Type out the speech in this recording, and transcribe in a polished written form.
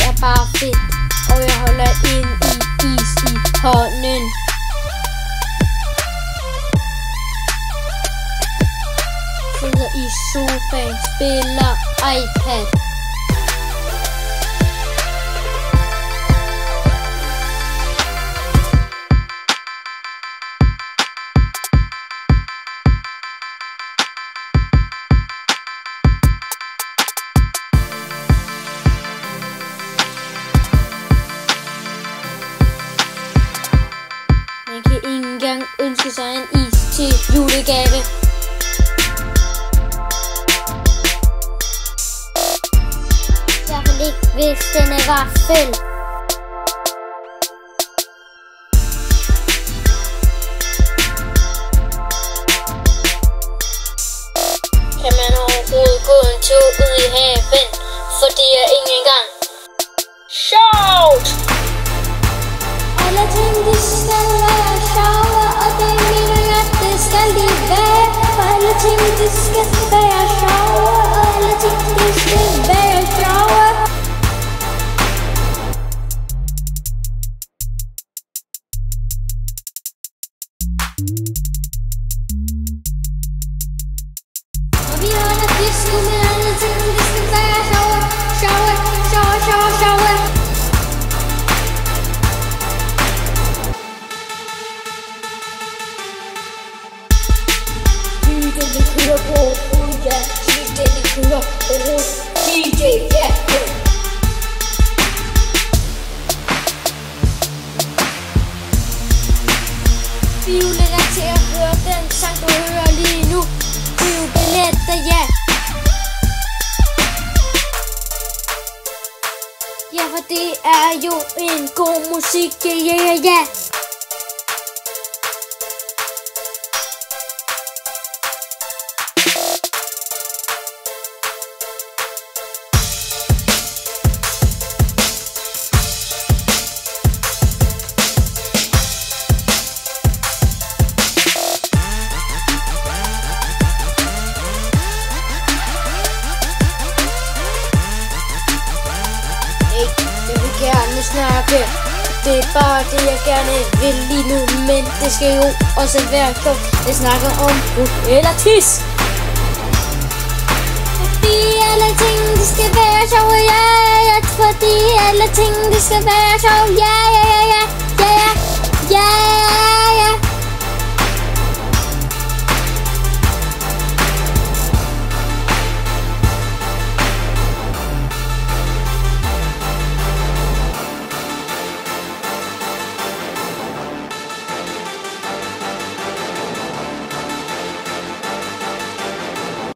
er bare fedt, og jeg holder ind i is i hånden. Sidder i sofaen, spiller iPad. Man kan ikke engang ønske sig en is til julegave. I hvert fald ikke, hvis den er vaffel. Kan man overhovedet gå en tur ud i haven? For det er ikke engang sjovt! Alle ting, de skal være sjove, og det mener jeg, det skal de være. For alle ting, de skal være sjove, og alle ting, de skal være sjove. Og vi holder disco med alle ting, de skal være sjove, sjove, sjove, sjove, sjove. DJ kører på, ja, DJ kører på, DJ, ja. Vi er jo lækker til at høre den sang, du hører lige nu. Det er jo billetter, ja. Ja, for det er jo en god musik, ja, ja, ja, ja. Jeg vil gerne snakke. Det er bare det jeg gerne vil lige nu. Men det skal jo også være sjovt. Jeg snakker om brud eller tis. Fordi alle ting de skal være sjove, ja, ja. Fordi alle ting de skal være sjove, ja, ja.